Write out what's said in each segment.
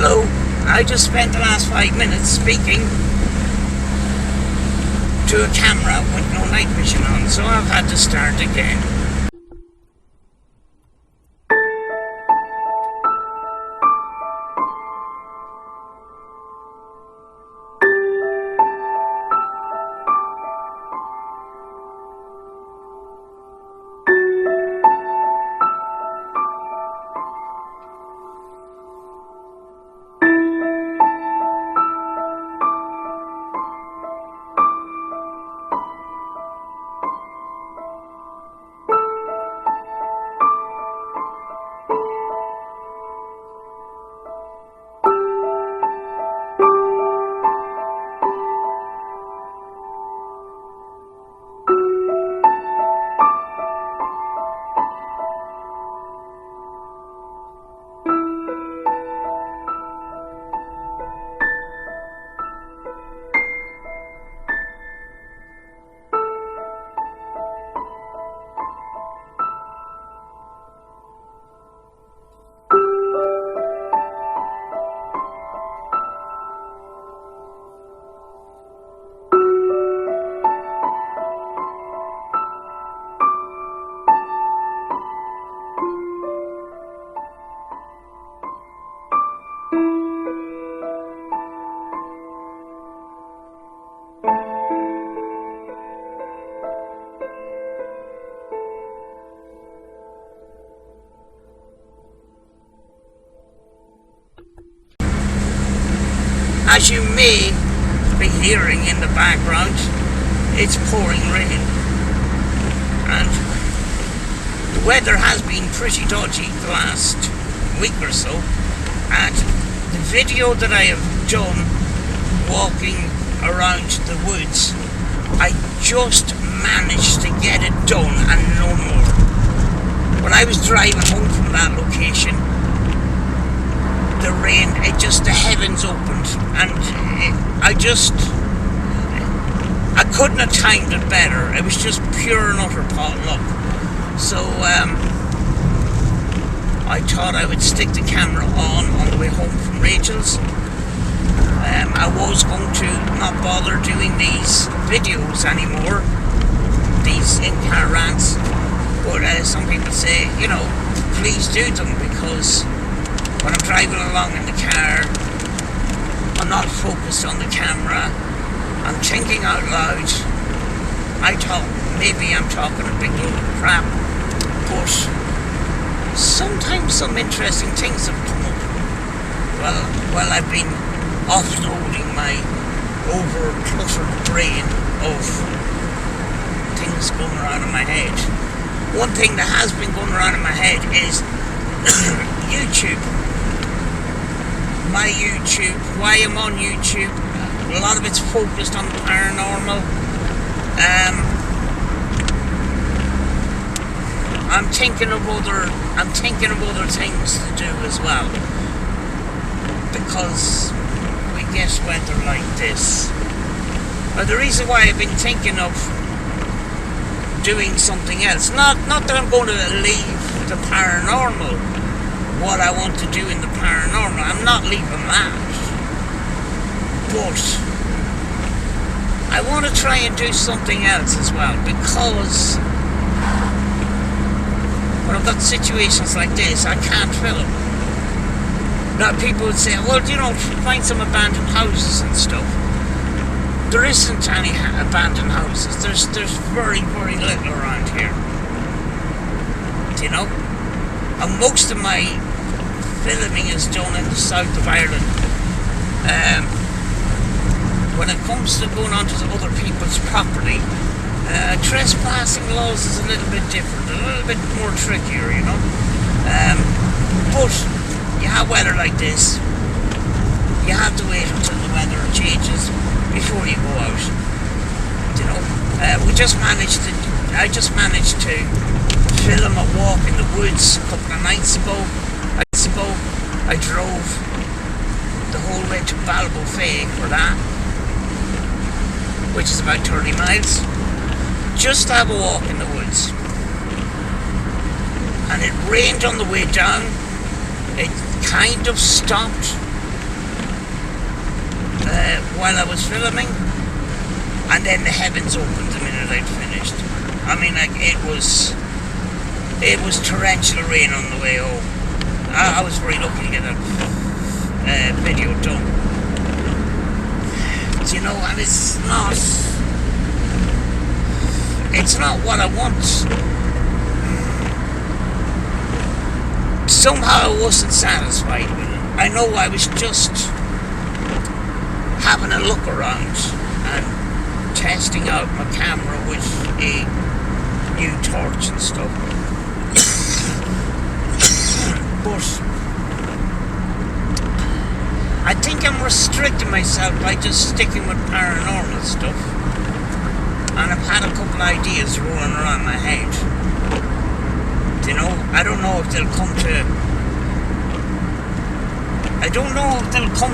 Hello, I just spent the last 5 minutes speaking to a camera with no night vision on, so I've had to start again. As you may be hearing in the background, it's pouring rain, and the weather has been pretty dodgy the last week or so, and the video that I have done walking around the woods, I just managed to get it done and no more. When I was driving home from that location, the rain, the heavens opened, and I couldn't have timed it better. It was just pure and utter pot luck. So I thought I would stick the camera on the way home from Rachel's. I was going to not bother doing these videos anymore, these in-car rants, but some people say, you know, please do them, because when I'm driving along in the car, I'm not focused on the camera, I'm thinking out loud. I thought maybe I'm talking a big load of crap, but sometimes some interesting things have come up. Well, I've been offloading my over-cluttered brain of things going around in my head. One thing that has been going around in my head is YouTube. My YouTube, why I'm on YouTube, a lot of it's focused on the paranormal. I'm thinking of other things to do as well, because we get weather like this. The reason why I've been thinking of doing something else, not that I'm going to leave the paranormal, what I want to do in the paranormal, I'm not leaving that, but I want to try and do something else as well, because when I've got situations like this, I can't film. Now people would say, well, you know, find some abandoned houses and stuff. There isn't any abandoned houses. There's very, very little around here, you know. And most of my filming is done in the south of Ireland. When it comes to going onto other people's property, trespassing laws is a little bit different, a little bit more trickier, you know. But you have weather like this, you have to wait until the weather changes before you go out. You know, I just managed to film a walk in the woods a couple of nights ago. I drove the whole way to Ballymacoool for that, which is about 30 miles, just to have a walk in the woods. And it rained on the way down. It kind of stopped while I was filming, and then the heavens opened the minute I'd finished. I mean, like, it was torrential rain on the way home. I was very lucky to get that video done. You know, and it's not what I want. Somehow I wasn't satisfied with it. I know I was just having a look around and testing out my camera with a new torch and stuff. But I think I'm restricting myself by just sticking with paranormal stuff. And I've had a couple ideas rolling around my head. You know, I don't know if they'll come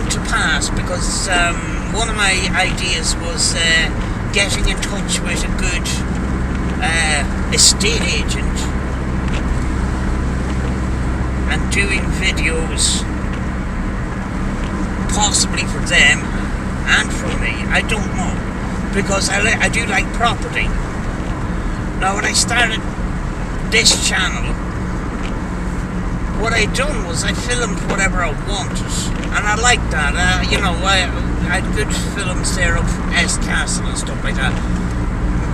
to pass, because one of my ideas was getting in touch with a good estate agent and doing videos possibly for them and for me. I don't know, because I do like property. Now, when I started this channel, what I done was I filmed whatever I wanted, and I like that. You know, I had good films there of ESKE and stuff like that.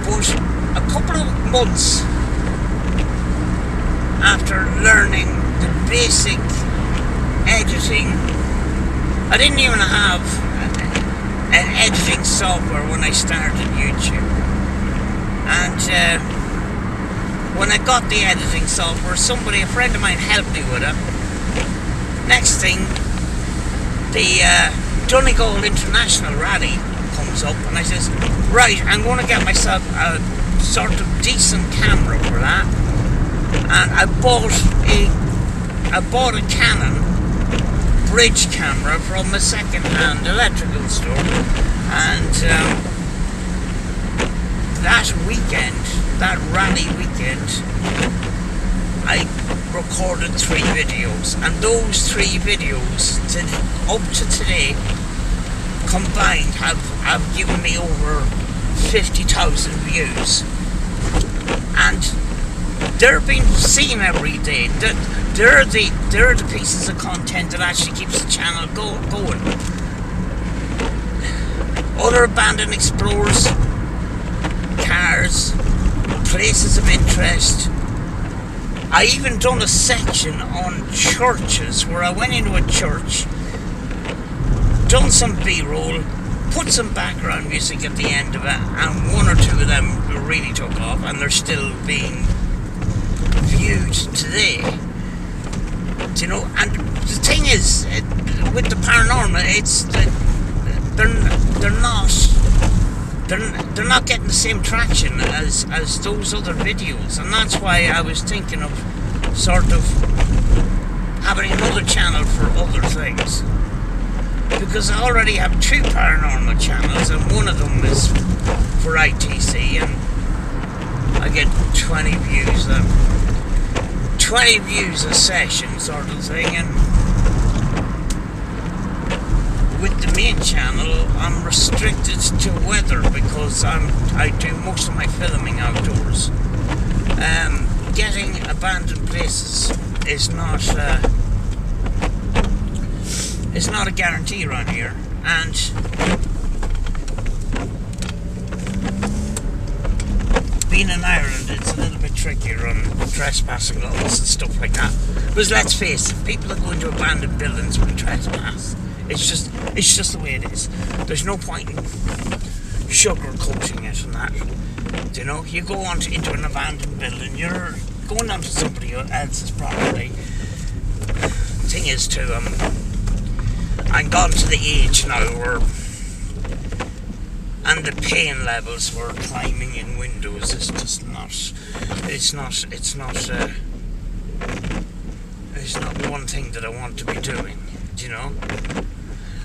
But a couple of months after learning the basic editing, I didn't even have an editing software when I started YouTube. And when I got the editing software, a friend of mine helped me with it. Next thing, the Donegal International Rally comes up, and I says, right, I'm going to get myself a sort of decent camera for that. And I bought a Canon bridge camera from a second-hand electrical store, and that rally weekend, I recorded 3 videos, and those 3 videos up to today combined have given me over 50,000 views, and they're being seen every day. They're the pieces of content that actually keeps the channel going. Other abandoned explorers, cars, places of interest. I even done a section on churches where I went into a church, done some B-roll, put some background music at the end of it, and 1 or 2 of them really took off, and they're still being viewed today. You know, and the thing is, with the paranormal, it's that they're not getting the same traction as those other videos, and that's why I was thinking of sort of having another channel for other things, because I already have 2 paranormal channels, and one of them is for ITC, and I get 20 views a session sort of thing. And with the main channel, I'm restricted to weather, because I do most of my filming outdoors. Getting abandoned places is not a guarantee around here, and being in Ireland, it's a little bit trickier on trespassing laws and stuff like that. Because let's face it, people that go into abandoned buildings will trespass. It's just the way it is. There's no point in sugarcoating it and that. You know, you go into an abandoned building, you're going onto somebody else's property. Thing is too, I'm gone to the age now where, and the pain levels for climbing in windows is just not. It's not one thing that I want to be doing. You know.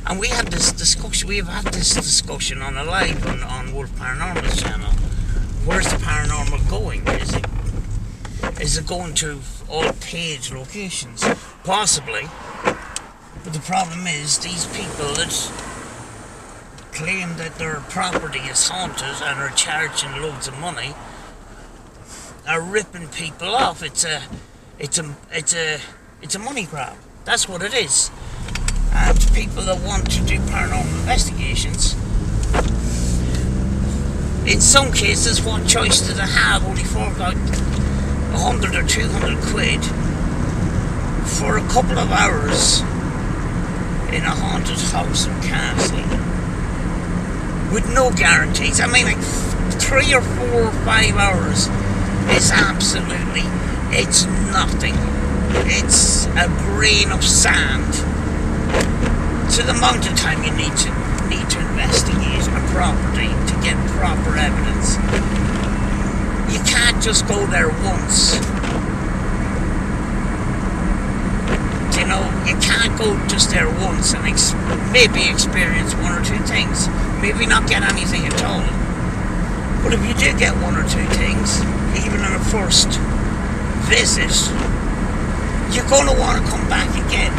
And we have this discussion. We've had this discussion on a live on Wolf Paranormal's channel. Where's the paranormal going? Is it going to all paid locations? Possibly. But the problem is these people that claim that their property is haunted and are charging loads of money are ripping people off. It's a money grab. That's what it is. And people that want to do paranormal investigations, in some cases, what choice do they have? Only fork out 100 or 200 quid for a couple of hours in a haunted house and castle with no guarantees. I mean, like 3 or 4 or 5 hours is absolutely, it's nothing. It's a grain of sand to the amount of time you need to investigate a property to get proper evidence. You can't just go there once. You know, you can't go just there once and maybe experience 1 or 2 things. Maybe not get anything at all. But if you do get 1 or 2 things, even on a first visit, you're going to want to come back again.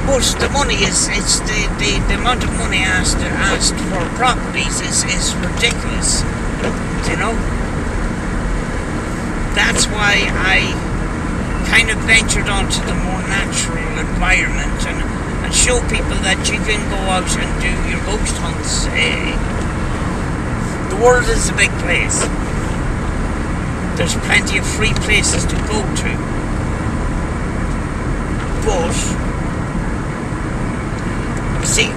But the money is, it's the amount of money asked for properties is ridiculous. You know? That's why I kind of ventured onto the more natural environment and show people that you can go out and do your ghost hunts. The world is a big place. There's plenty of free places to go to. But see,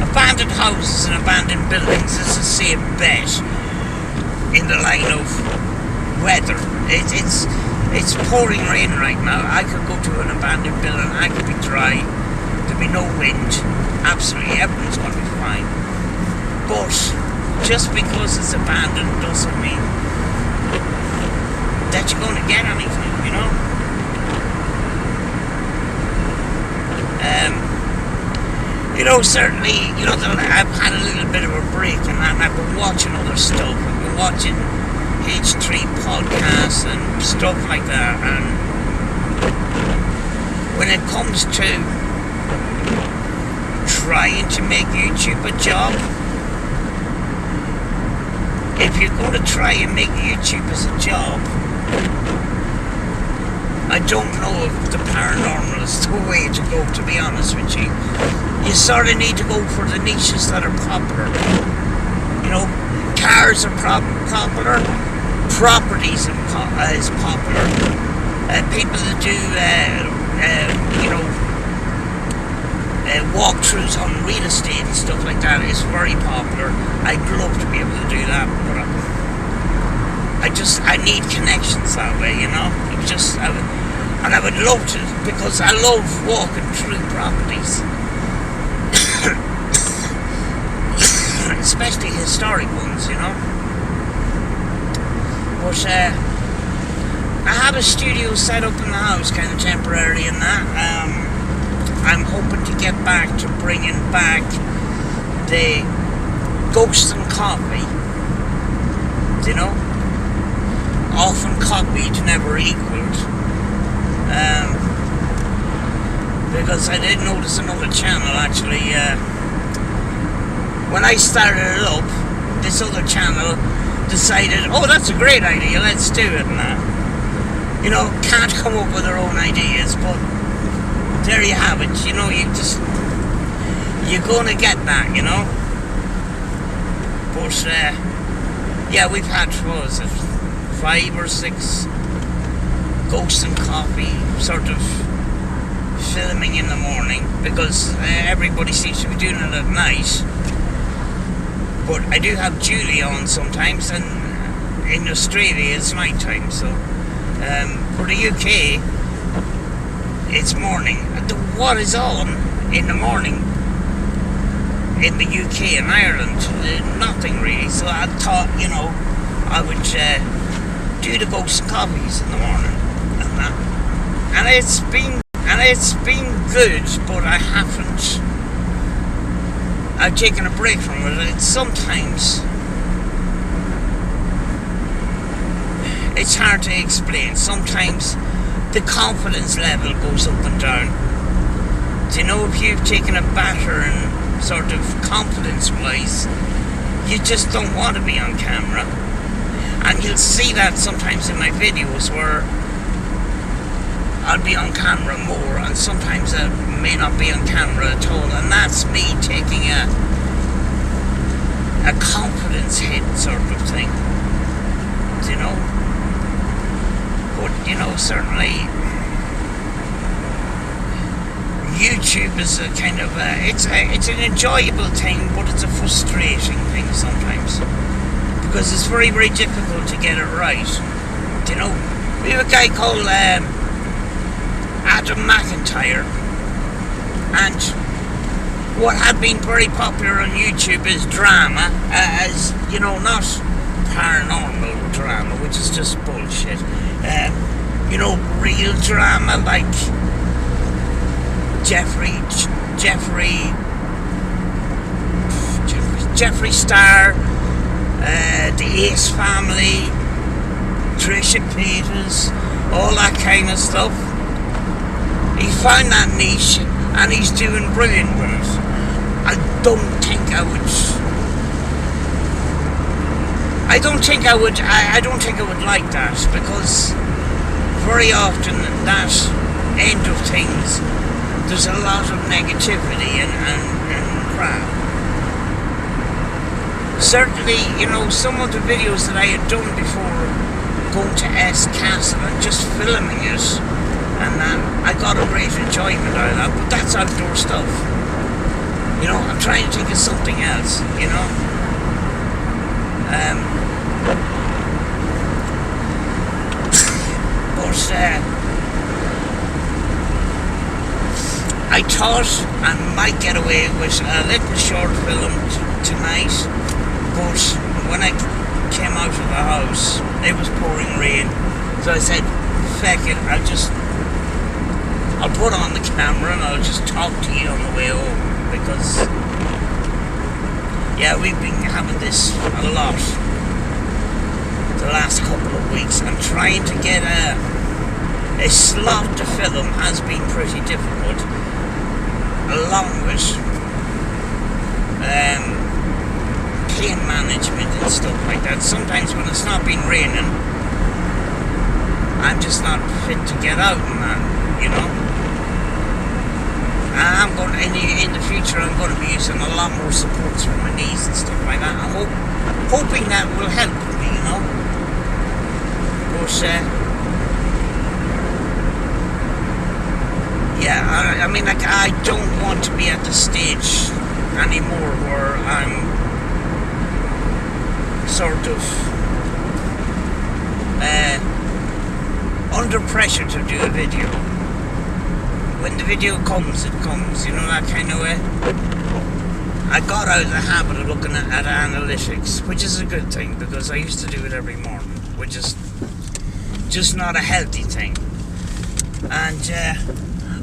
abandoned houses and abandoned buildings is the same bet in the line of weather. It's pouring rain right now. I could go to an abandoned building, I could be dry, there'd be no wind, absolutely everything's going to be fine. But just because it's abandoned doesn't mean that you're going to get anything, you know? You know, certainly, you know, I've had a little bit of a break and I've been watching other stuff. I've been watching H3 podcasts and stuff like that. And when it comes to trying to make YouTube a job, if you're going to try and make YouTube as a job, I don't know if the paranormal is the way to go, to be honest with you. You sort of need to go for the niches that are popular. You know, cars are popular, properties is popular, people that do, you know, walkthroughs on real estate and stuff like that is very popular. I'd love to be able to do that, but I need connections that way, you know. And I would love to, because I love walking through properties. Especially historic ones, you know. But I have a studio set up in the house, kind of temporarily in that. I'm hoping to get back to bringing back the Ghosts and Coffee, you know. Often copied, never equaled. Because I did notice another channel actually. When I started it up, this other channel decided, oh, that's a great idea, let's do it. And you know, can't come up with their own ideas, but there you have it. You know, you're gonna get that, you know. But yeah, we've had, what was it, 5 or 6 Ghosts and Coffee sort of filming in the morning, because everybody seems to be doing it at night. But I do have Julie on sometimes, and in Australia it's night time, so for the UK it's morning. What is on in the morning in the UK and Ireland? Nothing really. So I thought, you know, I would do the Ghosts and Coffees in the morning and that. And it's been good, but I've taken a break from it. It's sometimes it's hard to explain. Sometimes the confidence level goes up and down. Do you know, if you've taken a batter and sort of confidence-wise, you just don't want to be on camera. And you'll see that sometimes in my videos where I'll be on camera more, and sometimes I may not be on camera at all, and that's me taking a confidence hit sort of thing, you know. But, you know, certainly YouTube is a kind of it's an enjoyable thing, but it's a frustrating thing sometimes, because it's very, very difficult to get it right. You know, we have a guy called Adam McIntyre, and what had been very popular on YouTube is drama, as you know, not paranormal drama, which is just bullshit. You know, real drama like Jeffree Star, the Ace family, Trisha Paytas, all that kind of stuff. He found that niche and he's doing brilliant with it. I don't think I would like that, because very often that end of things, there's a lot of negativity and crap. Certainly, you know, some of the videos that I had done before going to ESKE and just filming it, and I got a great enjoyment out of that, but that's outdoor stuff. You know, I'm trying to think of something else, you know. I thought I might get away with a little short film tonight, but when I came out of the house, it was pouring rain, so I said, feck it, I'll put on the camera and I'll just talk to you on the way home, because yeah, we've been having this a lot the last couple of weeks, and trying to get a slot to film has been pretty difficult, along with plane management and stuff like that. Sometimes when it's not been raining, I'm just not fit to get out and that, you know. I'm going to, in the future, I'm going to be using a lot more supports for my knees and stuff like that. I'm hoping that will help me, you know. But yeah, I mean, like, I don't want to be at the stage anymore where I'm sort of under pressure to do a video. When the video comes, it comes, you know, that kind of way. I got out of the habit of looking at analytics, which is a good thing, because I used to do it every morning, which is just not a healthy thing. And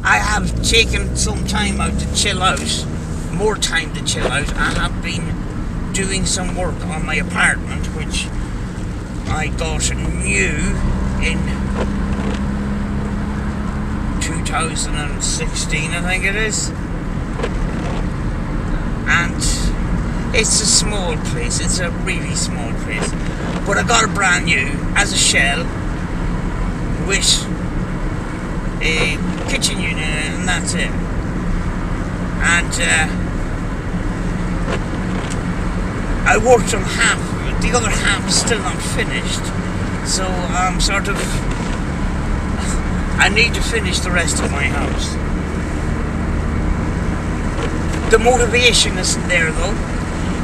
I have taken some time out to chill out, more time to chill out. I have been doing some work on my apartment, which I got new in 2016, I think it is. And it's a small place, it's a really small place. But I got it brand new, as a shell, with a kitchen unit in it, and that's it. And I worked on half of it. The other half is still not finished, so I'm sort of, I need to finish the rest of my house. The motivation isn't there though.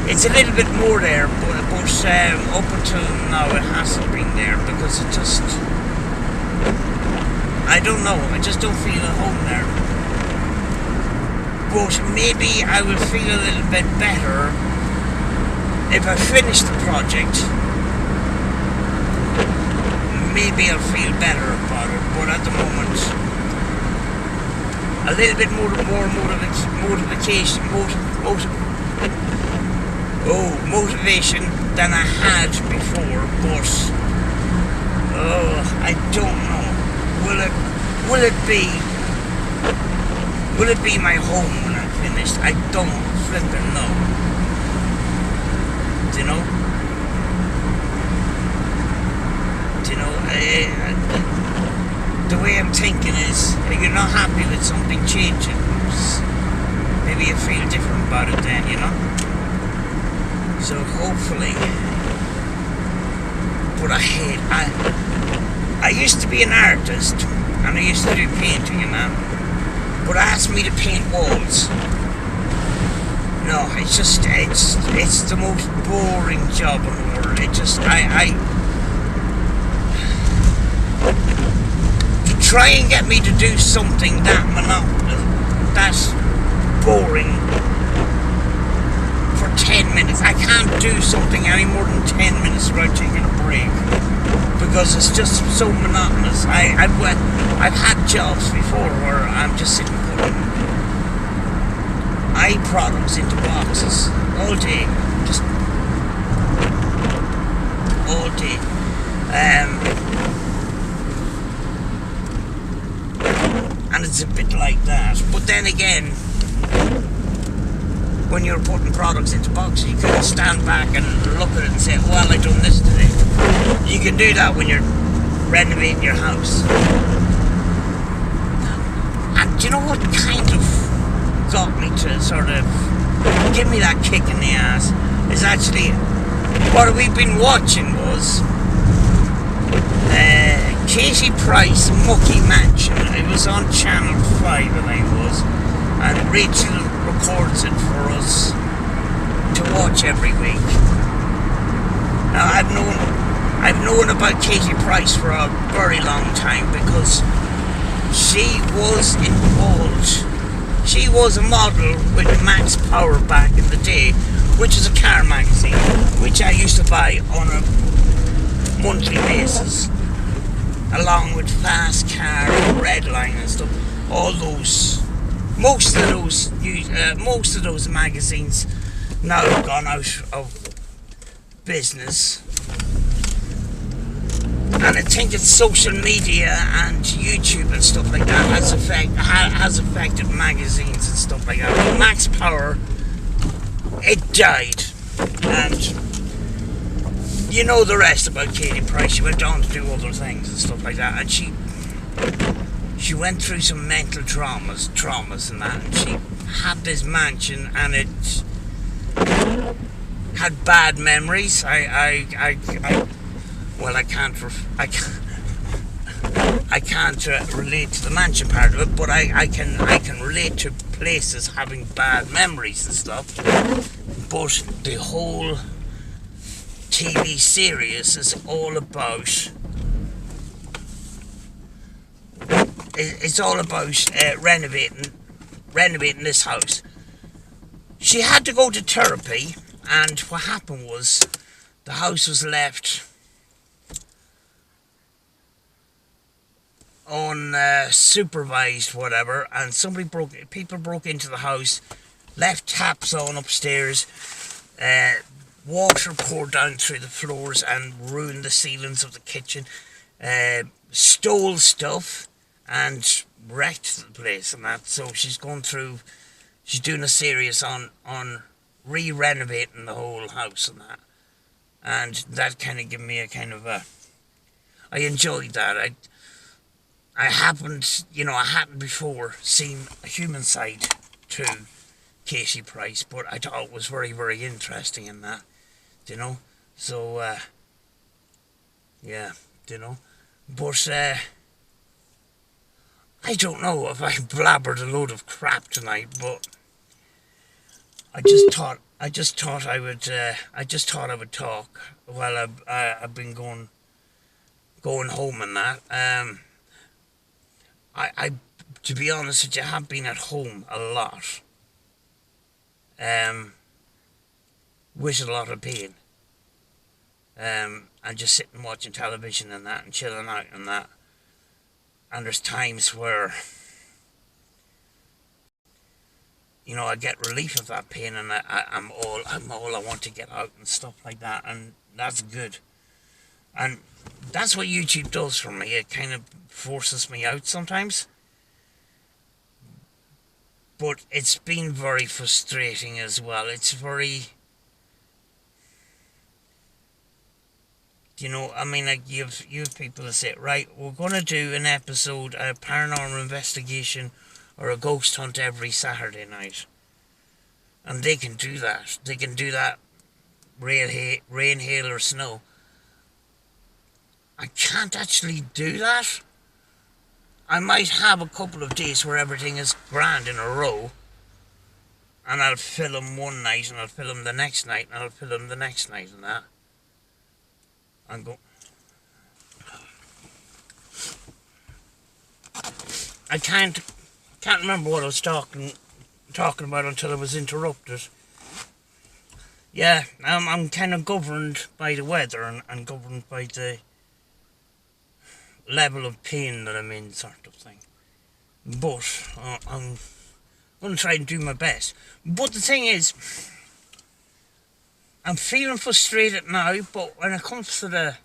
It's a little bit more there, but up until now it hasn't been there, because it just, I don't know, I just don't feel at home there. But maybe I will feel a little bit better if I finish the project. Maybe I'll feel better about it, but at the moment, a little bit more motivation than I had before, but I don't know. Will it be Will it be my home when I'm finished? I don't flipping know. Do you know? Do you know? The way I'm thinking is, if you're not happy with something, change it. Maybe you feel different about it then, you know? So hopefully, but I used to be an artist, and I used to do painting and that, but asked me to paint walls. No, it's the most boring job in the world. It just, to try and get me to do something that monotonous, that's boring for 10 minutes. I can't do something any more than 10 minutes without taking a break, because it's just so monotonous. I've had jobs before where I'm just sitting putting eye products into boxes all day, just all day. And it's a bit like that. But then again, when you're putting products into boxes, you can stand back and look at it and say, well, I done this today. You can do that when you're renovating your house. And do you know what kind of got me to sort of give me that kick in the ass? Is actually, what we've been watching was Katie Price Mucky Mansion. It was on Channel 5, I think it was, and Rachel records it for us to watch every week. Now I've known about Katie Price for a very long time, because she was involved. She was a model with Max Power back in the day, which is a car magazine, which I used to buy on a monthly basis, along with Fast Car, Redline and stuff. All those, most of those magazines now have gone out of business. And I think it's social media and YouTube and stuff like that has affected magazines and stuff like that. But Max Power, it died. And you know the rest about Katie Price. She went on to do other things and stuff like that. And she went through some mental traumas and that. And she had this mansion, and it had bad memories. I can't relate to the mansion part of it, but I can relate to places having bad memories and stuff. But the whole TV series is all about renovating this house. She had to go to therapy, and what happened was the house was left unsupervised, whatever, and people broke into the house, left taps on upstairs, water poured down through the floors and ruined the ceilings of the kitchen, stole stuff and wrecked the place and that. So she's doing a series on re-renovating the whole house and that. And that kind of gave me a kind of I enjoyed that. I hadn't before seen a human side to Katie Price, but I thought it was very, very interesting in that, you know. So, yeah, you know. But, I don't know if I blabbered a load of crap tonight, but I just thought I would talk while I've been going home and that. I to be honest with you, have been at home a lot, with a lot of pain, and just sitting watching television and that, and chilling out and that. And there's times where, you know, I get relief of that pain, and I'm all I want to get out and stuff like that, and that's good. And that's what YouTube does for me. It kind of forces me out sometimes. But it's been very frustrating as well. It's very... You know, I mean, like, you've people that say, right, we're going to do an episode, a paranormal investigation or a ghost hunt every Saturday night. And they can do that. They can do that rain, hail, or snow. I can't actually do that. I might have a couple of days where everything is grand in a row. And I'll film one night, and I'll film the next night, and I'll film the next night, and that. And go. I can't remember what I was talking about until I was interrupted. Yeah, I'm kind of governed by the weather and governed by the level of pain that I'm in, sort of thing. But I'm going to try and do my best. But the thing is, I'm feeling frustrated now, but when it comes to the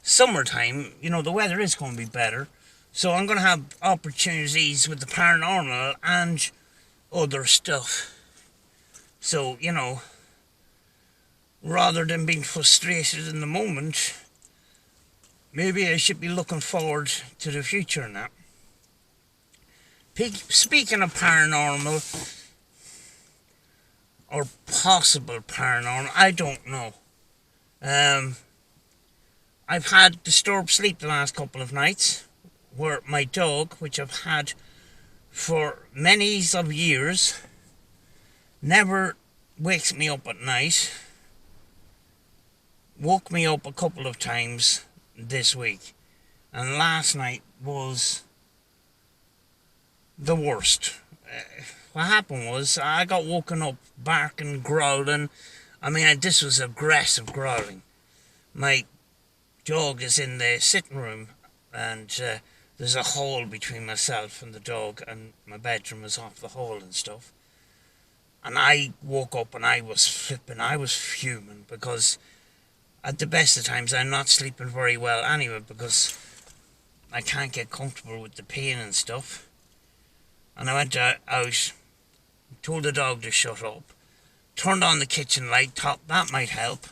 summertime, you know, the weather is going to be better. So I'm going to have opportunities with the paranormal and other stuff. So, you know, rather than being frustrated in the moment, maybe I should be looking forward to the future now. Speaking of paranormal, or possible paranormal, I don't know. I've had disturbed sleep the last couple of nights, where my dog, which I've had for many of years, never wakes me up at night, woke me up a couple of times this week, and last night was the worst. What happened was I got woken up barking, growling. I mean, this was aggressive growling. My dog is in the sitting room, and there's a hole between myself and the dog, and my bedroom is off the hall and stuff. And I woke up and I was flipping, I was fuming, because at the best of times I'm not sleeping very well anyway, because I can't get comfortable with the pain and stuff. And I went out, told the dog to shut up, turned on the kitchen light, thought that might help.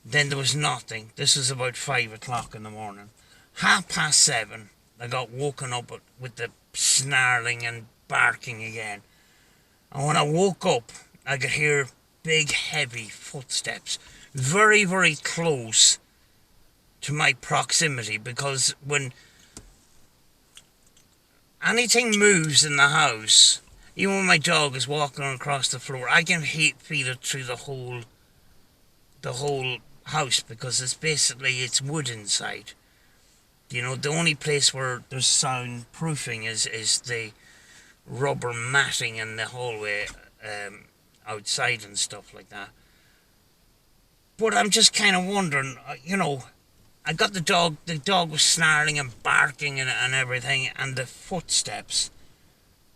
Then there was nothing. This was about 5 o'clock in the morning. 7:30, I got woken up with the snarling and barking again. And when I woke up, I could hear big, heavy footsteps, very, very close to my proximity, because when anything moves in the house, even when my dog is walking across the floor, I can feel it through the whole house, because it's wood inside. You know, the only place where there's soundproofing is the rubber matting in the hallway outside and stuff like that. But I'm just kind of wondering, you know, I got the dog was snarling and barking and everything, and the footsteps.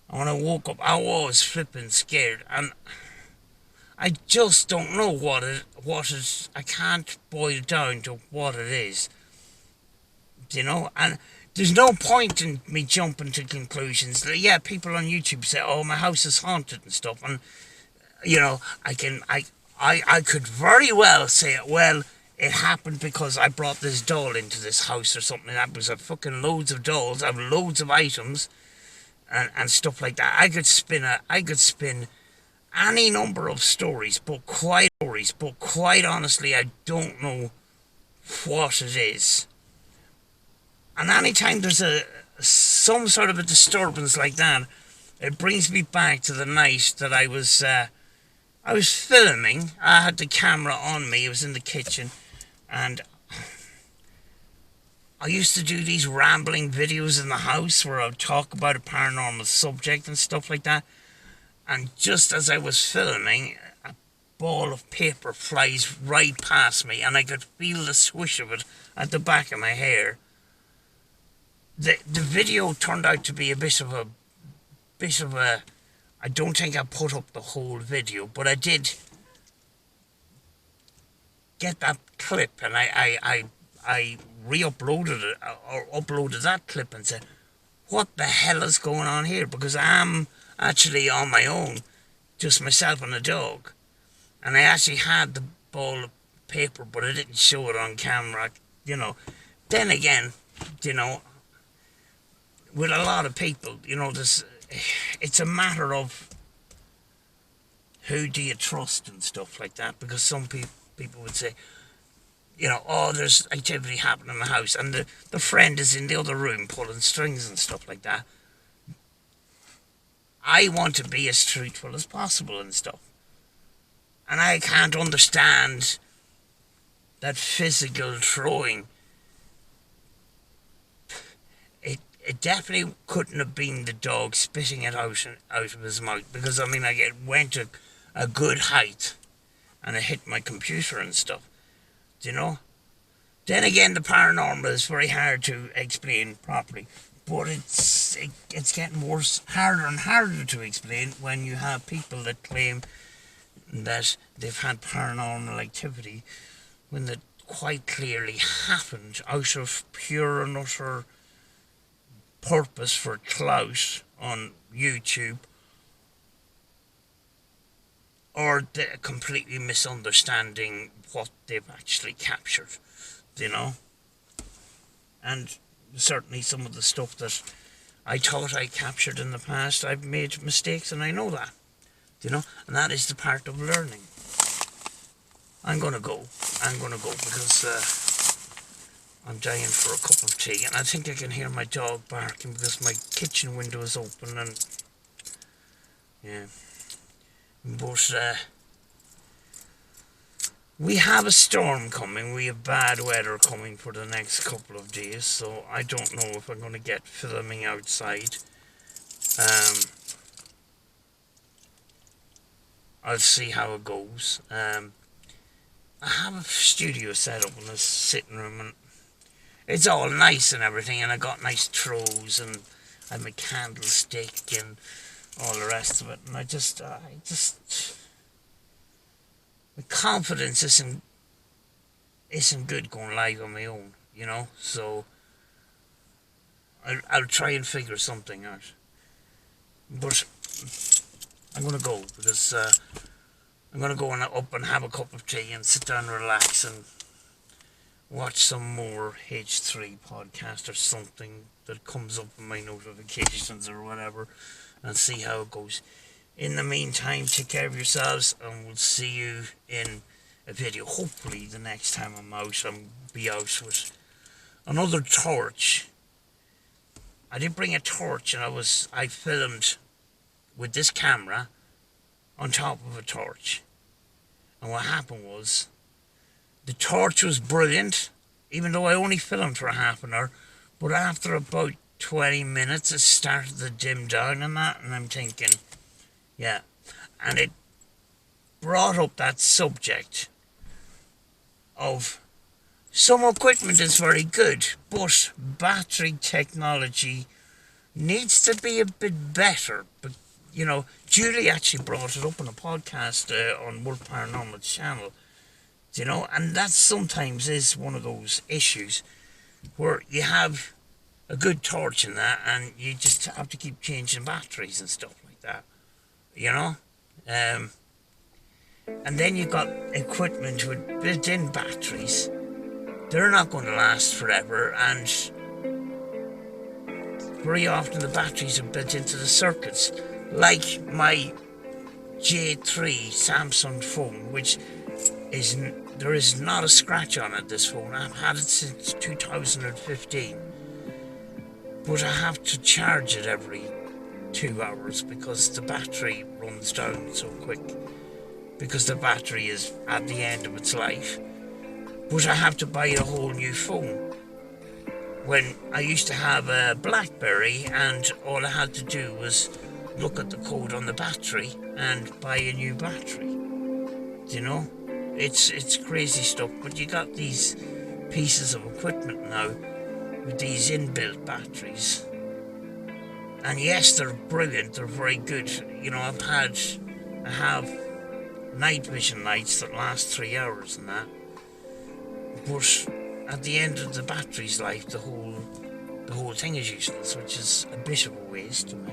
And when I woke up, I was flipping scared, and I just don't know what it. I can't boil it down to what it is. You know, and there's no point in me jumping to conclusions. Yeah, people on YouTube say, "Oh, my house is haunted" and stuff, and you know, I could very well say, well, it happened because I brought this doll into this house or something. That was a fucking loads of dolls. I have loads of items and stuff like that. I could spin any number of stories, but quite honestly, I don't know what it is. And anytime there's some sort of a disturbance like that, it brings me back to the night that I was filming. I had the camera on me. It was in the kitchen, and I used to do these rambling videos in the house where I would talk about a paranormal subject and stuff like that. And just as I was filming, a ball of paper flies right past me, and I could feel the swish of it at the back of my hair. The video turned out to be a bit of a. I don't think I put up the whole video, but I did get that clip, and I re-uploaded it, or uploaded that clip and said, what the hell is going on here? Because I'm actually on my own, just myself and a dog. And I actually had the ball of paper, but I didn't show it on camera, you know. Then again, you know, with a lot of people, you know, it's a matter of who do you trust and stuff like that, because some people would say, you know, oh, there's activity happening in the house, and the friend is in the other room pulling strings and stuff like that. I want to be as truthful as possible and stuff. And I can't understand that physical throwing. It definitely couldn't have been the dog spitting it out of his mouth, because, I mean, it went a good height, and it hit my computer and stuff, you know? Then again, the paranormal is very hard to explain properly, but it's getting harder and harder to explain when you have people that claim that they've had paranormal activity when that quite clearly happened out of pure and utter purpose for clout on YouTube, or they're completely misunderstanding what they've actually captured, you know. And certainly some of the stuff that I thought I captured in the past, I've made mistakes, and I know that, you know, and that is the part of learning. I'm gonna go because I'm dying for a cup of tea, and I think I can hear my dog barking because my kitchen window is open, and yeah. But we have a storm coming. We have bad weather coming for the next couple of days, so I don't know if I'm going to get filming outside. I'll see how it goes. I have a studio set up in this sitting room, and it's all nice and everything, and I got nice throws, and I have a candlestick and all the rest of it, and I just my confidence isn't good going live on my own, you know. So I'll try and figure something out, but I'm gonna go because I'm gonna go up and have a cup of tea and sit down and relax and watch some more H3 podcast or something that comes up in my notifications or whatever, and see how it goes. In the meantime, take care of yourselves, and we'll see you in a video. Hopefully the next time I'm out, I'll be out with another torch. I did bring a torch, and I filmed with this camera on top of a torch. And what happened was, the torch was brilliant, even though I only filmed for half an hour, but after about 20 minutes it started to dim down and that, and I'm thinking, yeah. And it brought up that subject of some equipment is very good, but battery technology needs to be a bit better. But, you know, Julie actually brought it up on a podcast on Wolf Paranormal channel, you know, and that sometimes is one of those issues where you have a good torch in that, and you just have to keep changing batteries and stuff like that, you know. And then you've got equipment with built-in batteries. They're not going to last forever, and very often the batteries are built into the circuits, like my J3 Samsung phone, which there is not a scratch on it, this phone. I've had it since 2015, but I have to charge it every 2 hours because the battery runs down so quick, because the battery is at the end of its life. But I have to buy a whole new phone, when I used to have a BlackBerry, and all I had to do was look at the code on the battery and buy a new battery. You know, it's crazy stuff. But you got these pieces of equipment now with these inbuilt batteries, and yes, they're brilliant, they're very good. You know, I have night vision lights that last 3 hours and that, but at the end of the battery's life, the the whole thing is useless, which is a bit of a waste to me.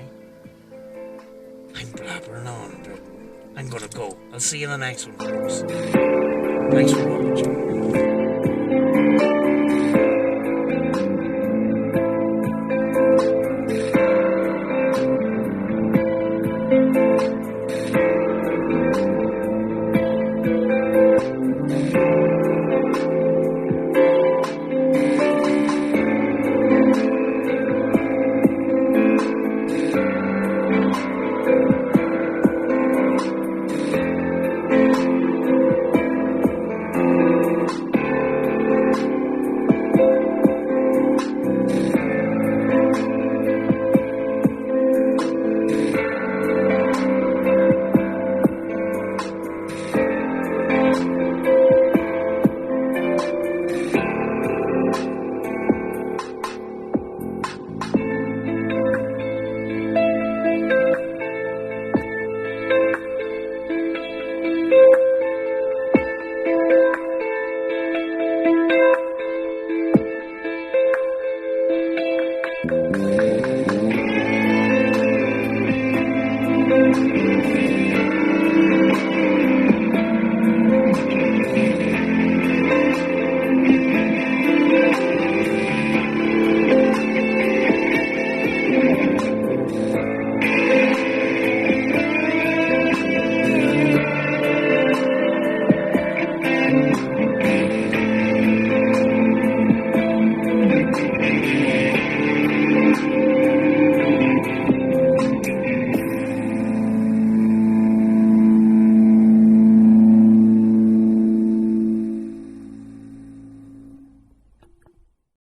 I'm blabbering on, but I'm gonna go. I'll see you in the next one, folks. Thanks for watching.